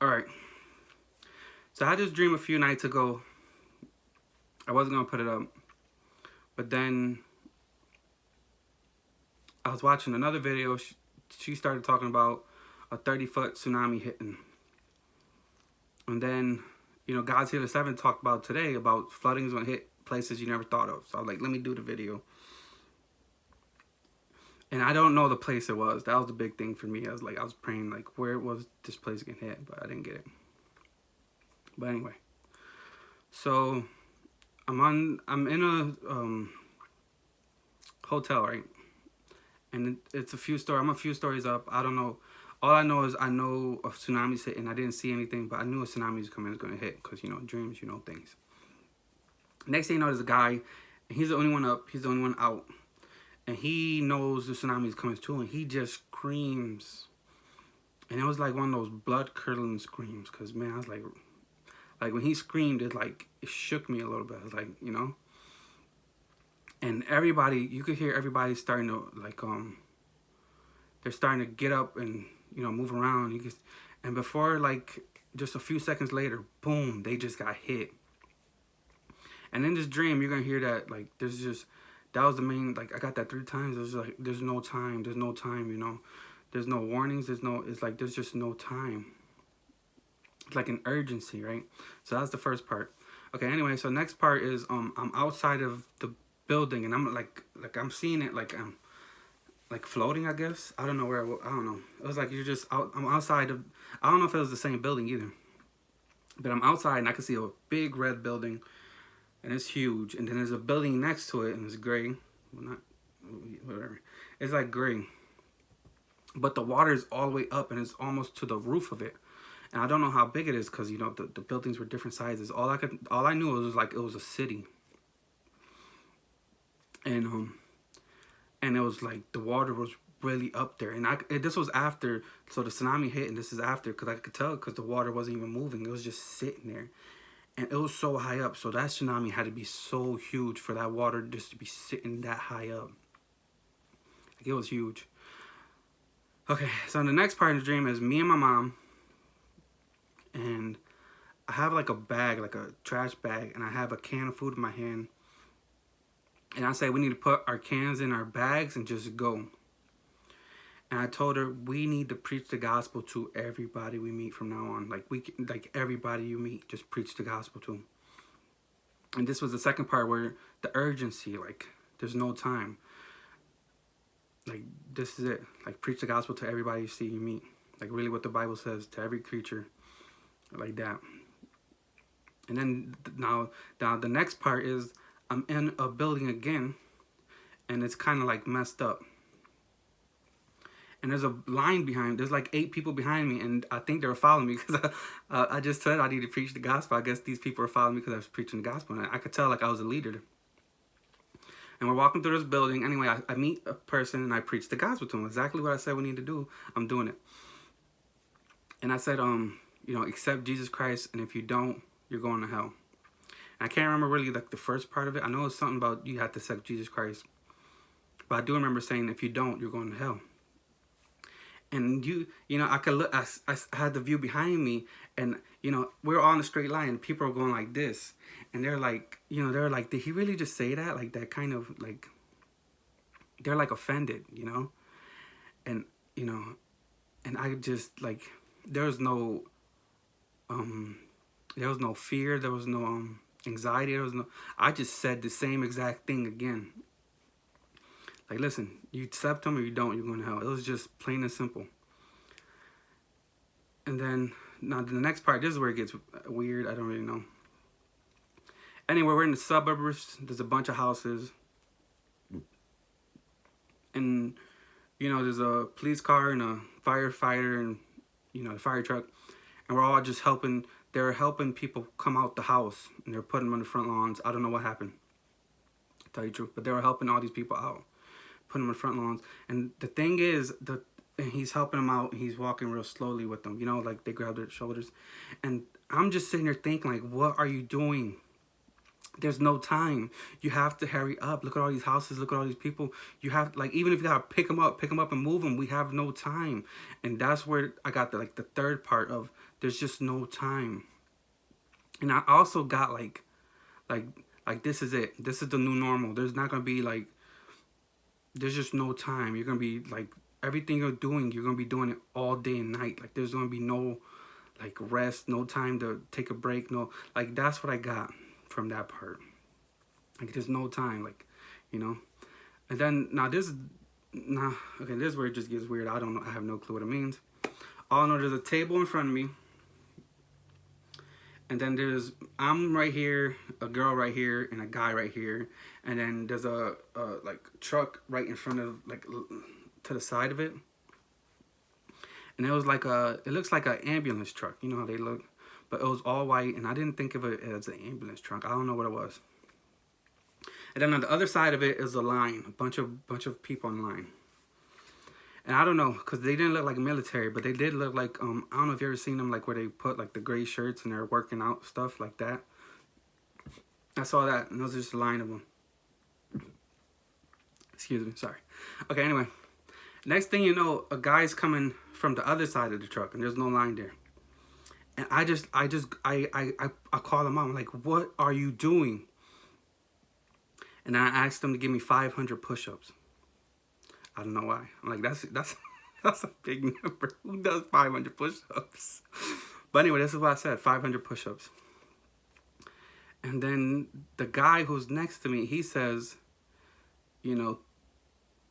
Alright. So I had this dream a few nights ago. I wasn't going to put it up. But then I was watching another video. She started talking about a 30-foot tsunami hitting. And then, God's Healer 7 talked about today about flooding is going to hit places you never thought of. So I was like, let me do the video. And I don't know the place it was. That was the big thing for me. I was praying, like, where was this place getting hit? But I didn't get it. But anyway. So I'm in a hotel, right? And it's a few stories. I'm a few stories up. I don't know. All I know is I know a tsunami's hitting. I didn't see anything, but I knew a tsunami was coming. It's going to hit because, dreams, things. Next thing you know, there's a guy, and he's the only one up. He's the only one out. And he knows the tsunami is coming too, and he just screams. And it was like one of those blood-curdling screams because, man, I was like when he screamed, it shook me a little bit. I was like, And everybody, you could hear everybody starting to, they're starting to get up and, move around. And before, just a few seconds later, boom, they just got hit. And in this dream, you're going to hear that, that was the main, I got that 3 times. It was there's no time, there's no time, There's no warnings, there's just no time. It's like an urgency, right? So that's the first part. Okay, anyway, so next part is, I'm outside of the building, and I'm I'm seeing it I'm floating, I guess. I don't know where I don't know. It was you're just out. I'm outside of, I don't know if it was the same building either, but I'm outside and I can see a big red building, and it's huge. And then there's a building next to it, and it's gray. Well, not whatever. It's gray, but the water is all the way up, and it's almost to the roof of it. And I don't know how big it is because the buildings were different sizes. All I knew was it was a city. And it was the water was really up there, and this was after, so the tsunami hit, and this is after, because I could tell because the water wasn't even moving. It was just sitting there, and it was so high up. So that tsunami had to be so huge for that water just to be sitting that high up. It was huge. Okay, so the next part of the dream is me and my mom, and I have a bag, a trash bag, and I have a can of food in my hand. And I say we need to put our cans in our bags and just go. And I told her we need to preach the gospel to everybody we meet from now on. Everybody you meet, just preach the gospel to. And this was the second part where the urgency, there's no time. This is it. Preach the gospel to everybody you see you meet. Really what the Bible says, to every creature. Like that. And then now the next part is, I'm in a building again, and it's kind of messed up. And there's a line behind, there's 8 people behind me, and I think they were following me because I just said I need to preach the gospel. I guess these people were following me because I was preaching the gospel, and I could tell I was a leader. And we're walking through this building. Anyway, I meet a person, and I preach the gospel to him. Exactly what I said we need to do, I'm doing it. And I said, accept Jesus Christ, and if you don't, you're going to hell. I can't remember really the first part of it. I know it's something about you have to accept Jesus Christ. But I do remember saying, if you don't, you're going to hell. And I could look, I had the view behind me, and, we're all in a straight line, and people are going like this. And they're did he really just say that? That kind of, they're offended, And, and I just, there was no fear, there was no, anxiety, there was no, I just said the same exact thing again. Listen, you accept him or you don't, you're going to hell. It was just plain and simple. And then, now the next part, this is where it gets weird. I don't really know. Anyway, we're in the suburbs. There's a bunch of houses. And, there's a police car and a firefighter and, the fire truck. And we're all just helping. They're helping people come out the house, and they're putting them on the front lawns. I don't know what happened, to tell you the truth, but they were helping all these people out, putting them on the front lawns. And the thing is, he's helping them out. He's walking real slowly with them, they grab their shoulders. And I'm just sitting there thinking, what are you doing? There's no time. You have to hurry up. Look at all these houses. Look at all these people. You have, like, even if you gotta pick them up and move them, we have no time. And that's where I got the, like, the third part of there's just no time. And I also got like like this is it. This is the new normal. There's not gonna be like, there's just no time. You're gonna be like, everything you're gonna be doing it all day and night. Like there's gonna be no like rest, no time to take a break. No, like that's what I got from that part. Like there's no time, like, you know. And then now this okay, this is where it just gets weird. I don't know. I have no clue what it means. All I know, there's a table in front of me. And then I'm right here, a girl right here, and a guy right here. And then there's a like truck right in front of, like, to the side of it. And it was like it looks like an ambulance truck. You know how they look? But it was all white, and I didn't think of it as an ambulance truck. I don't know what it was. And then on the other side of it is a line, a bunch of people in line. And I don't know, because they didn't look like military, but they did look like, I don't know if you ever seen them, like, where they put, like, the gray shirts and they're working out, stuff like that. I saw that, and there was just a line of them. Excuse me, sorry. Okay, anyway. Next thing you know, a guy's coming from the other side of the truck, and there's no line there. And I call him out. I'm like, what are you doing? And I asked him to give me 500 push-ups. I don't know why. I'm like, that's a big number. Who does 500 push-ups? But anyway, this is what I said, 500 push-ups. And then the guy who's next to me, he says, you know,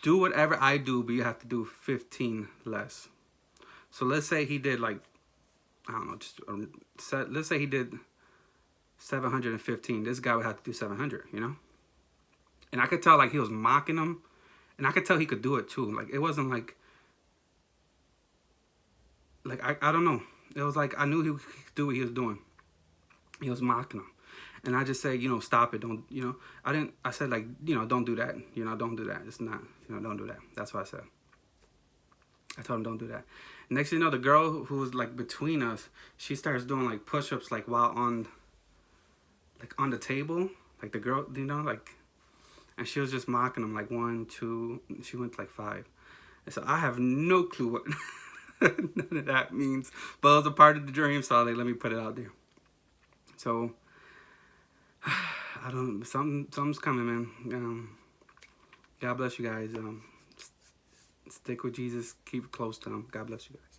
do whatever I do, but you have to do 15 less. So let's say he did, like, I don't know, let's say he did 715. This guy would have to do 700, you know? And I could tell, like, he was mocking him. And I could tell he could do it too. Like, it wasn't like I don't know. It was like I knew he could do what he was doing. He was mocking him. And I just said, you know, stop it. Don't, you know, I said, like, you know, don't do that. You know, don't do that. It's not, you know, don't do that. That's what I said. I told him, don't do that. Next thing you know, the girl who was, like, between us, she starts doing, like, push-ups, like, while on the table. Like, the girl, you know, like, and she was just mocking him, like, 1, 2, she went to, like, 5. And so I have no clue what none of that means. But it was a part of the dream, so they let me put it out there. So, I don't, something's coming, man. God bless you guys. Stick with Jesus. Keep close to him. God bless you guys.